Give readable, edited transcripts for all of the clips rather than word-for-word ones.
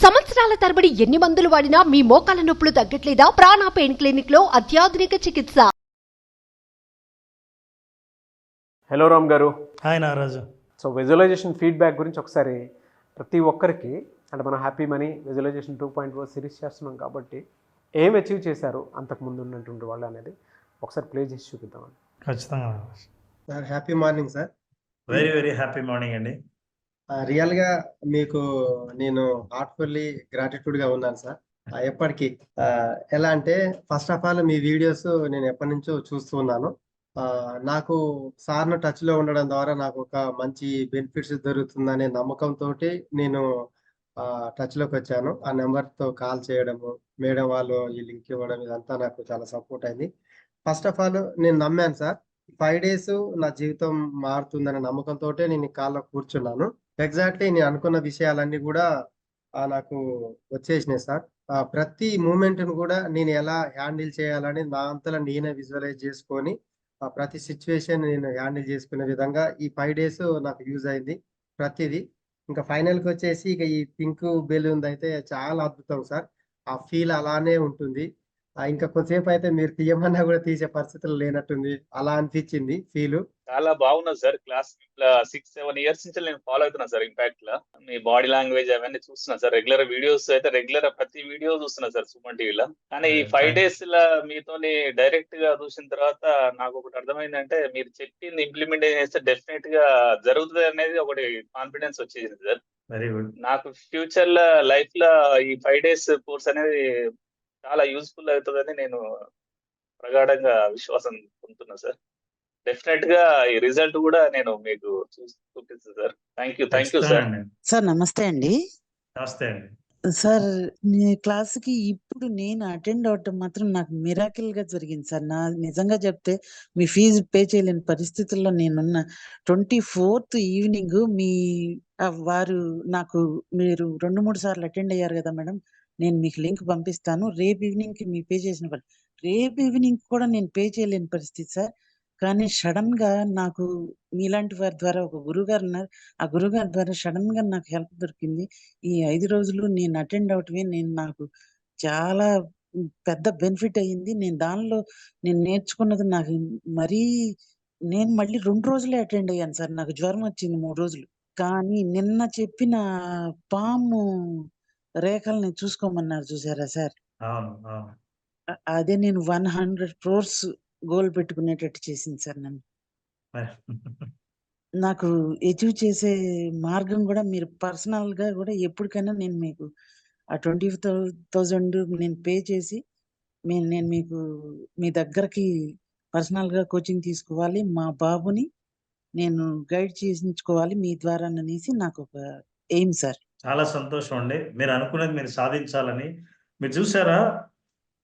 సంవత్సరాల తరబడి ఎన్ని మందులు వాడినా మీ మోకాల నొప్పులు తగ్గట్లేదా? ప్రాణ పెయిన్ క్లినిక్ లో అత్యాధునిక చికిత్స. హలో రామ్ గారు. Hi Nagaraju. So visualization feedback గురించి ఒకసారి ప్రతి ఒక్కరికి అంటే మనం హ్యాపీ మనీ విజువలైజేషన్ 2.0 సిరీస్ చేస్తున్నాం కాబట్టి ఏం అచీవ్ చేశారు అంతకుముందు ఉన్నటువంటి వాళ్ళు అనేది ఒకసారి ప్లే చేసి చూపిద్దామండి. ఖచ్చితంగా sir happy morning sir. Very very happy morning అండి. రియల్గా మీకు నేను హార్ట్ఫుల్లీ గ్రాటిట్యూడ్గా ఉన్నాను సార్. ఎప్పటికీ ఎలా అంటే first of all me videos నేను ఎప్పటి నుంచో చూస్తూ ఉన్నాను. నాకు సార్ను టచ్లో ఉండడం ద్వారా నాకు ఒక మంచి బెనిఫిట్స్ దొరుకుతుందనే నమ్మకంతో నేను టచ్లోకి వచ్చాను. ఆ నెంబర్తో కాల్ చేయడము, మేడం వాళ్ళు ఈ లింక్ ఇవ్వడం ఇదంతా నాకు చాలా సపోర్ట్ అయింది. ఫస్ట్ ఆఫ్ ఆల్ నేను నమ్మాను సార్. 5 days నా జీవితం మారుతుందనే నమ్మకంతో నేను కాల్లో కూర్చున్నాను. ఎగ్జాక్ట్లీ నేను అనుకున్న విషయాలన్నీ కూడా నాకు వచ్చేసినాయి సార్. ప్రతి మూమెంట్ను కూడా నేను ఎలా హ్యాండిల్ చేయాలని నా అంతలా నేనే విజువలైజ్ చేసుకొని ప్రతి సిచ్యువేషన్ నేను హ్యాండిల్ చేసుకునే విధంగా ఈ 5 days నాకు యూజ్ అయింది ప్రతిదీ. ఇంకా ఫైనల్కి వచ్చేసి ఇక ఈ పింక్ బెలూన్ అయితే చాలా అద్భుతం సార్. ఆ ఫీల్ అలానే ఉంటుంది. ఇంకా కొద్దిసేపు అయితే మీరు తీయమన్నా కూడా తీసే పరిస్థితులు లేనట్టుంది. అలా అనిపించింది ఫీల్. చాలా బాగున్నది సార్. క్లాస్ 6-7 years నుంచి నేను ఫాలో అవుతున్నా సార్. ఇంపాక్ట్ లా మీ బాడీ లాంగ్వేజ్ అవన్నీ చూస్తున్నా సార్. రెగ్యులర్ వీడియోస్ అయితే రెగ్యులర్ ప్రతి వీడియో చూస్తున్నా సార్ సుమన్ టీవీలో. కానీ ఈ 5 days లా మీతోని డైరెక్ట్ గా చూసిన తర్వాత నాకు ఒకటి అర్థమైందంటే మీరు చెప్పింది ఇంప్లిమెంట్ చేస్తే డెఫినెట్ గా జరుగుతుంది అనేది ఒకటి కాన్ఫిడెన్స్ వచ్చేసింది సార్. Very good. నాకు ఫ్యూచర్ లో లైఫ్ లో ఈ 5 days కోర్స్ అనేది చాలా యూస్ఫుల్ అవుతుందని నేను ప్రగాఢంగా విశ్వాసం పొందుతున్నా సార్. డెఫినెట్ గా ఈ రిజల్ట్ కూడా నేను మీకు చూపిస్తాను sir. Thank you sir. Sir నమస్తే అండి. నమస్తే అండి. సార్ మీ క్లాస్కి ఇప్పుడు నేను అటెండ్ అవటం మాత్రం నాకు మిరాకిల్ గా జరిగింది సార్. నిజంగా చెప్తే మీ ఫీజు పే చేయలేని పరిస్థితుల్లో నేనున్న 24th ఈవినింగ్ మీ వారు నాకు మీరు 2-3 సార్లు అటెండ్ అయ్యారు కదా మేడం, నేను మీకు లింక్ పంపిస్తాను. రేపు ఈవినింగ్ కి మీ పే చేసిన రేపు ఈవినింగ్ కూడా నేను పే చేయలేని పరిస్థితి సార్. కానీ సడన్ గా నాకు మీలాంటి వారి ద్వారా ఒక గురుగారు ఉన్నారు. ఆ గురుగారి ద్వారా సడన్ గా నాకు హెల్ప్ దొరికింది. ఈ 5 రోజులు నేను అటెండ్ అవటమే నాకు చాలా పెద్ద బెనిఫిట్ అయ్యింది. నేను నేర్చుకున్నది నాకు మరీ నేను మళ్ళీ 2 రోజులే అటెండ్ అయ్యాను సార్. నాకు జ్వరం వచ్చింది 3 రోజులు. కానీ నిన్న చెప్పిన పాము రేఖల్ని చూసుకోమన్నారు చూసారా సార్, అదే నేను 100 crores గోల్ పెట్టుకునేటట్టు చేసింది సార్ నన్ను. నాకు అచీవ్ చేసే మార్గం కూడా మీరు పర్సనల్ గా కూడా ఎప్పటికైనా నేను మీకు ఆ 20,000 నేను పే చేసి నేను మీకు మీ దగ్గరకి పర్సనల్ గా కోచింగ్ తీసుకోవాలి, మా బాబుని నేను గైడ్ చేయించుకోవాలి మీ ద్వారా అనేసి నాకు ఒక ఎయిమ్ సార్. చాలా సంతోషం అండి. మీరు అనుకున్నది మీరు సాధించాలని. మీరు చూసారా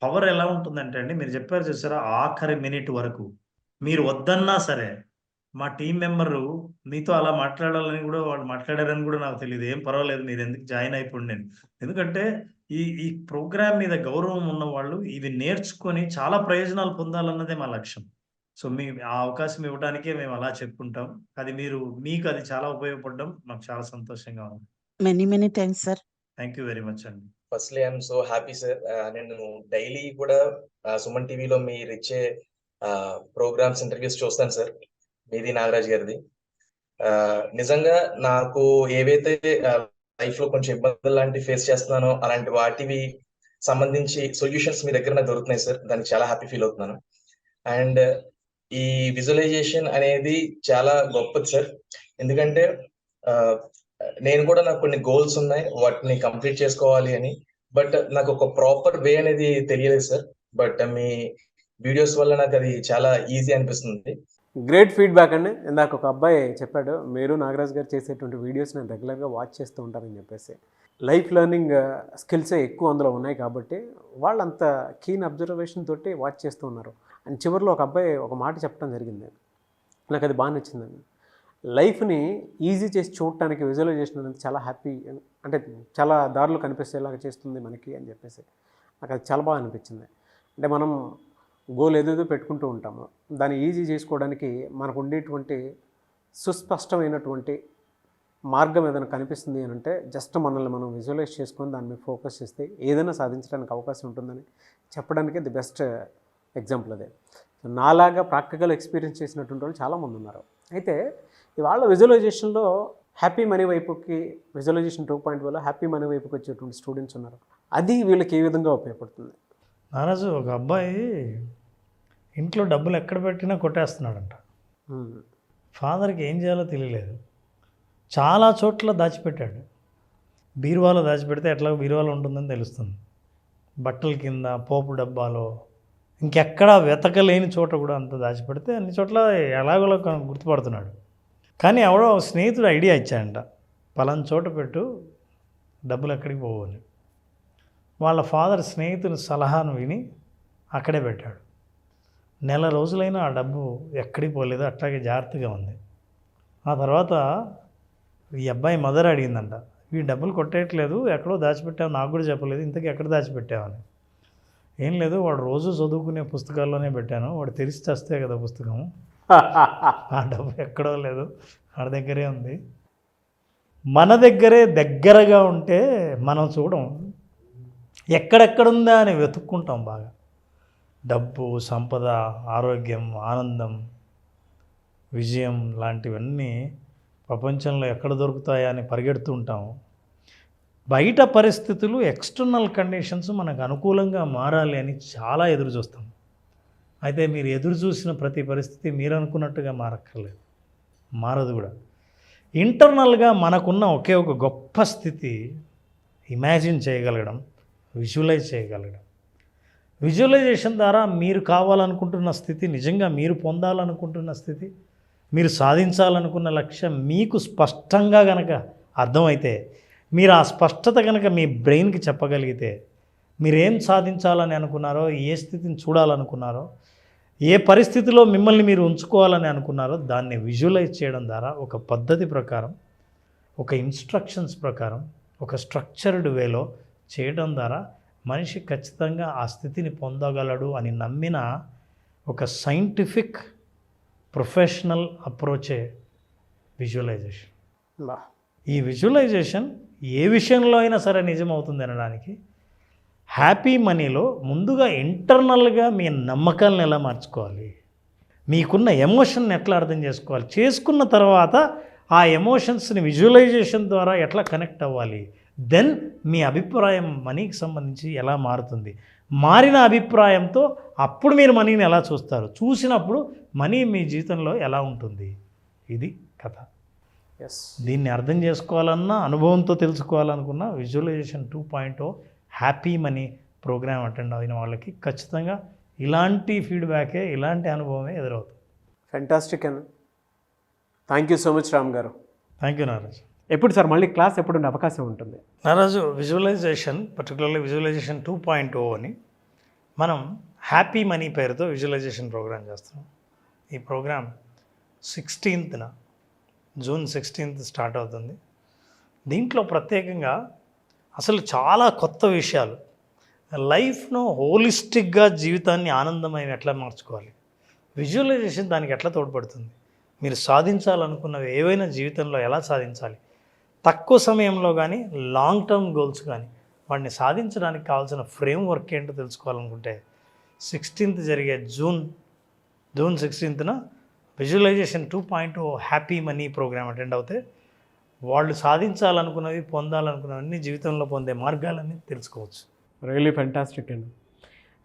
పవర్ ఎలా ఉంటుందంటే అండి, మీరు చెప్పారు చూసారా ఆఖరి మినిట్ వరకు మీరు వద్దన్నా సరే మా టీం మెంబరు మీతో అలా మాట్లాడాలని కూడా వాళ్ళు మాట్లాడారని కూడా నాకు తెలియదు. ఏం పర్వాలేదు, మీరు ఎందుకు జాయిన్ అయిపోండి నేను. ఎందుకంటే ఈ ప్రోగ్రామ్ మీద గౌరవం ఉన్న వాళ్ళు ఇవి నేర్చుకొని చాలా ప్రయోజనాలు పొందాలన్నదే మా లక్ష్యం. సో ఆ అవకాశం ఇవ్వడానికే మేము అలా చెప్పుకుంటాం. అది మీకు అది చాలా ఉపయోగపడడం మాకు చాలా సంతోషంగా ఉంది. Many thanks sir. Thank you very much అండి. Firstly I'm so happy sir. నేను డైలీ కూడా సుమన్ టీవీలో మీరు ఇచ్చే ప్రోగ్రామ్స్ ఇంటర్వ్యూస్ చూస్తాను సార్, మీది నాగరాజ్ గారిది. నిజంగా నాకు ఏవైతే లైఫ్ లో కొంచెం ఇబ్బందులు లాంటివి ఫేస్ చేస్తున్నానో అలాంటి వాటివి సంబంధించి సొల్యూషన్స్ మీ దగ్గర నాకు దొరుకుతున్నాయి సార్. దానికి చాలా హ్యాపీ ఫీల్ అవుతున్నాను. అండ్ ఈ విజువలైజేషన్ అనేది చాలా గొప్పది సార్. ఎందుకంటే నేను కూడా నాకు కొన్ని గోల్స్ ఉన్నాయి, వాటిని కంప్లీట్ చేసుకోవాలి అని. బట్ నాకు ఒక ప్రాపర్ వే అనేది తెలియలేదు సార్. బట్ మీ వీడియోస్ వల్ల నాకు అది చాలా ఈజీ అనిపిస్తుంది. గ్రేట్ ఫీడ్బ్యాక్ అండి. ఇందాక ఒక అబ్బాయి చెప్పాడు, మీరు నాగరాజ్ గారు చేసేటువంటి వీడియోస్ నేను రెగ్యులర్గా వాచ్ చేస్తూ ఉంటానని చెప్పేసి. లైఫ్ లెర్నింగ్ స్కిల్సే ఎక్కువ అందులో ఉన్నాయి కాబట్టి వాళ్ళంత కీన్ అబ్జర్వేషన్ తోటి వాచ్ చేస్తూ ఉన్నారు. అండ్ చివరిలో ఒక అబ్బాయి ఒక మాట చెప్పడం జరిగింది, నాకు అది బాగా నచ్చిందండి. లైఫ్ని ఈజీ చేసి చూడటానికి విజువలైజేషన్ అనేది చాలా హ్యాపీ, అంటే చాలా దారులు కనిపిస్తేలాగా చేస్తుంది మనకి అని చెప్పేసి నాకు అది చాలా బాగా అనిపించింది. అంటే మనం గోల్ ఏదేదో పెట్టుకుంటూ ఉంటాము, దాన్ని ఈజీ చేసుకోవడానికి మనకు ఉండేటువంటి సుస్పష్టమైనటువంటి మార్గం ఏదైనా కనిపిస్తుంది అని అంటే జస్ట్ మనల్ని మనం విజువలైజ్ చేసుకొని దాని మీద ఫోకస్ చేస్తే ఏదైనా సాధించడానికి అవకాశం ఉంటుందని చెప్పడానికి ది బెస్ట్ ఎగ్జాంపుల్ అదే. నాలాగా ప్రాక్టికల్ ఎక్స్పీరియన్స్ చేసినటువంటి వాళ్ళు చాలామంది ఉన్నారు. అయితే ఇవాళ విజువలైజేషన్లో హ్యాపీ మనీ వైపుకి విజువలైజేషన్ 2.0లో హ్యాపీ మనీ వైపుకి వచ్చేటువంటి స్టూడెంట్స్ ఉన్నారు. అది వీళ్ళకి ఏ విధంగా ఉపయోగపడుతుంది? నారాజు, ఒక అబ్బాయి ఇంట్లో డబ్బులు ఎక్కడ పెట్టినా కొట్టేస్తున్నాడంట. ఫాదర్కి ఏం చేయాలో తెలియలేదు. చాలా చోట్ల దాచిపెట్టాడు. బీరువాలో దాచిపెడితే ఎట్లా బీరువాలో ఉంటుందని తెలుస్తుంది. బట్టల కింద, పోపు డబ్బాలో, ఇంకెక్కడా వెతకలేని చోట కూడా అంత దాచిపెడితే అన్ని చోట్ల ఎలాగోలా గుర్తుపడుతున్నాడు. కానీ ఎవడో స్నేహితుడు ఐడియా ఇచ్చాడంట, పలానా చోట పెట్టు, డబ్బులు ఎక్కడికి పోవు అని. వాళ్ళ ఫాదర్ స్నేహితుని సలహాను విని అక్కడే పెట్టాడు. నెల రోజులైనా ఆ డబ్బు ఎక్కడికి పోలేదు, అట్లాగే జాగ్రత్తగా ఉంది. ఆ తర్వాత ఈ అబ్బాయి మదర్ అడిగిందంట, ఈ డబ్బులు కొట్టేయట్లేదు, ఎక్కడో దాచిపెట్టావు, నాకు కూడా చెప్పలేదు, ఇంతకీ ఎక్కడ దాచిపెట్టావని. ఏం లేదు, వాడు రోజు చదువుకునే పుస్తకాల్లోనే పెట్టాను, వాడు తెరిచి చేస్తే కదా పుస్తకం, ఆ డబ్బు ఎక్కడో లేదు, వాడి దగ్గరే ఉంది. మన దగ్గరే దగ్గరగా ఉంటే మనం చూడం, ఎక్కడెక్కడుందా అని వెతుక్కుంటాం బాగా. డబ్బు, సంపద, ఆరోగ్యం, ఆనందం, విజయం లాంటివన్నీ ప్రపంచంలో ఎక్కడ దొరుకుతాయా అని పరిగెడుతూ ఉంటాం. బయట పరిస్థితులు, ఎక్స్టర్నల్ కండిషన్స్ మనకు అనుకూలంగా మారాలి అని చాలా ఎదురు చూస్తాం. అయితే మీరు ఎదురు చూసిన ప్రతి పరిస్థితి మీరు అనుకున్నట్టుగా మారక్కర్లేదు, మారదు కూడా. ఇంటర్నల్గా మనకున్న ఒకే ఒక గొప్ప స్థితి ఇమాజిన్ చేయగలగడం, విజువలైజ్ చేయగలగడం. విజువలైజేషన్ ద్వారా మీరు కావాలనుకుంటున్న స్థితి, నిజంగా మీరు పొందాలనుకుంటున్న స్థితి, మీరు సాధించాలనుకున్న లక్ష్యం మీకు స్పష్టంగా కనుక అర్థమైతే, మీరు ఆ స్పష్టత కనుక మీ బ్రెయిన్కి చెప్పగలిగితే, మీరేం సాధించాలని అనుకున్నారో, ఏ స్థితిని చూడాలనుకున్నారో, ఏ పరిస్థితిలో మిమ్మల్ని మీరు ఉంచుకోవాలని అనుకున్నారో దాన్ని విజువలైజ్ చేయడం ద్వారా, ఒక పద్ధతి ప్రకారం, ఒక ఇన్స్ట్రక్షన్స్ ప్రకారం, ఒక స్ట్రక్చర్డ్ వేలో చేయడం ద్వారా మనిషి ఖచ్చితంగా ఆ స్థితిని పొందగలడు అని నమ్మిన ఒక సైంటిఫిక్ ప్రొఫెషనల్ అప్రోచే విజువలైజేషన్. ఈ విజువలైజేషన్ ఏ విషయంలో అయినా సరే నిజమవుతుంది అనడానికి హ్యాపీ మనీలో ముందుగా ఇంటర్నల్గా మీ నమ్మకాలను ఎలా మార్చుకోవాలి, మీకున్న ఎమోషన్ని ఎట్లా అర్థం చేసుకోవాలి, చేసుకున్న తర్వాత ఆ ఎమోషన్స్ని విజువలైజేషన్ ద్వారా ఎట్లా కనెక్ట్ అవ్వాలి, దెన్ మీ అభిప్రాయం మనీకి సంబంధించి ఎలా మారుతుంది, మారిన అభిప్రాయంతో అప్పుడు మీరు మనీని ఎలా చూస్తారు, చూసినప్పుడు మనీ మీ జీవితంలో ఎలా ఉంటుంది. ఇది కథ. దీన్ని అర్థం చేసుకోవాలన్నా, అనుభవంతో తెలుసుకోవాలనుకున్న visualisation 2.0 happy money programme attend అయిన వాళ్ళకి ఖచ్చితంగా ఇలాంటి ఫీడ్బ్యాకే, ఇలాంటి అనుభవమే ఎదురవుతుంది. ఫెంటాస్టిక్ అండి. Thank you so much Ram గారు. థ్యాంక్ యూ నారాజు. ఎప్పుడు సార్ మళ్ళీ క్లాస్ ఎప్పుడు ఉండే అవకాశం ఉంటుంది? నారాజు, విజువలైజేషన్, పర్టికులర్లీ విజువలైజేషన్ 2.0 అని మనం హ్యాపీ మనీ పేరుతో విజువలైజేషన్ ప్రోగ్రామ్ చేస్తున్నాం. ఈ programme 16th June 16th start అవుతుంది. దీంట్లో ప్రత్యేకంగా అసలు చాలా కొత్త విషయాలు, లైఫ్ను హోలిస్టిక్గా జీవితాన్ని ఆనందమయం ఎట్లా మార్చుకోవాలి, విజువలైజేషన్ దానికి ఎట్లా తోడ్పడుతుంది, మీరు సాధించాలనుకున్నవి ఏవైనా జీవితంలో ఎలా సాధించాలి, తక్కువ సమయంలో కానీ లాంగ్ టర్మ్ గోల్స్ కానీ వాటిని సాధించడానికి కావాల్సిన ఫ్రేమ్ వర్క్ ఏంటో తెలుసుకోవాలనుకుంటే 16th జరిగే June 16th visualisation 2.0 happy money programme attend అవుతే వాళ్ళు సాధించాలనుకున్నవి, పొందాలనుకున్నవన్నీ జీవితంలో పొందే మార్గాలన్నీ తెలుసుకోవచ్చు. రియలీ ఫెంటాస్టిక్ అండి.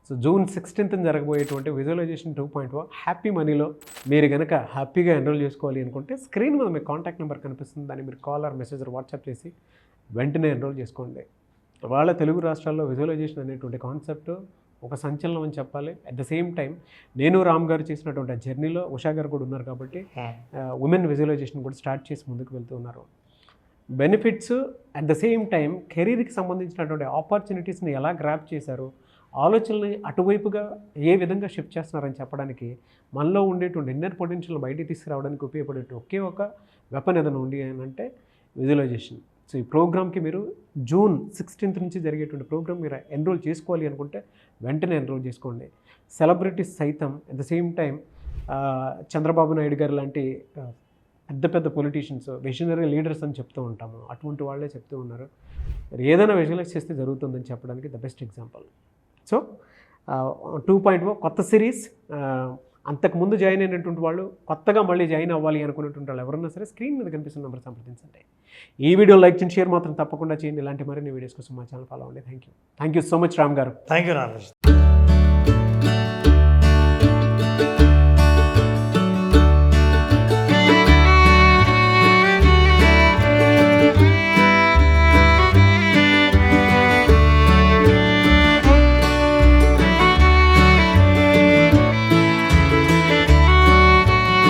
సో జూన్ 16th జరగబోయేటువంటి విజువలైజేషన్ 2.0 హ్యాపీ మనీలో మీరు కనుక హ్యాపీగా ఎన్రోల్ చేసుకోవాలి అనుకుంటే స్క్రీన్ మీద మీకు కాంటాక్ట్ నెంబర్ కనిపిస్తుంది, దాన్ని మీరు కాల్ ఆర్ మెసేజ్ వాట్సాప్ చేసి వెంటనే ఎన్రోల్ చేసుకోండి. వాళ్ళ తెలుగు రాష్ట్రాల్లో విజువలైజేషన్ అనేటువంటి కాన్సెప్ట్ ఒక సంచలనం అని చెప్పాలి. అట్ ద సేమ్ టైం నేను రామ్ గారు చేసినటువంటి ఆ జర్నీలో ఉషా గారు కూడా ఉన్నారు కాబట్టి ఉమెన్ విజువలైజేషన్ కూడా స్టార్ట్ చేసి ముందుకు వెళ్తూ ఉన్నారు. Benefits at the same time కెరీర్కి సంబంధించినటువంటి ఆపర్చునిటీస్ని ఎలా గ్రాప్ చేశారు, ఆలోచనలు అటువైపుగా ఏ విధంగా షిఫ్ట్ చేస్తున్నారని చెప్పడానికి, మనలో ఉండేటువంటి ఇన్నర్ పొటెన్షియల్ బయటికి తీసుకురావడానికి ఉపయోగపడే ఒకే ఒక వెపన్ ఏదైనా ఉంది అని అంటే విజువలైజేషన్. సో ఈ ప్రోగ్రామ్కి మీరు జూన్ 16th నుంచి జరిగేటువంటి ప్రోగ్రామ్ మీరు ఎన్రోల్ చేసుకోవాలి అనుకుంటే వెంటనే ఎన్రోల్ చేసుకోండి. సెలబ్రిటీస్ సైతం at the same time Chandrababu Naidu గారు లాంటి పెద్ద పెద్ద పొలిటీషియన్స్ విజనరీ లీడర్స్ అని చెప్తూ ఉంటాము, అటువంటి వాళ్ళే చెప్తూ ఉన్నారు ఏదైనా విజువలైజ్ చేస్తే జరుగుతుందని చెప్పడానికి ద బెస్ట్ ఎగ్జాంపుల్. సో 2.0 కొత్త సిరీస్. అంతకుముందు జాయిన్ అయినటువంటి వాళ్ళు కొత్తగా మళ్ళీ జాయిన్ అవ్వాలి అనుకున్నటువంటి వాళ్ళు ఎవరన్నా సరే స్క్రీన్ మీద కనిపిస్తున్న నెంబర్ సంప్రదించండి. ఈ వీడియో లైక్ చేయండి, షేర్ మాత్రం తప్పకుండా చేయండి. ఇలాంటి మరిన్ని వీడియోస్ కోసం మా ఛానల్ ఫాలో అవ్వండి. Thank you so much Ram గారు. Thank you Nagaraj.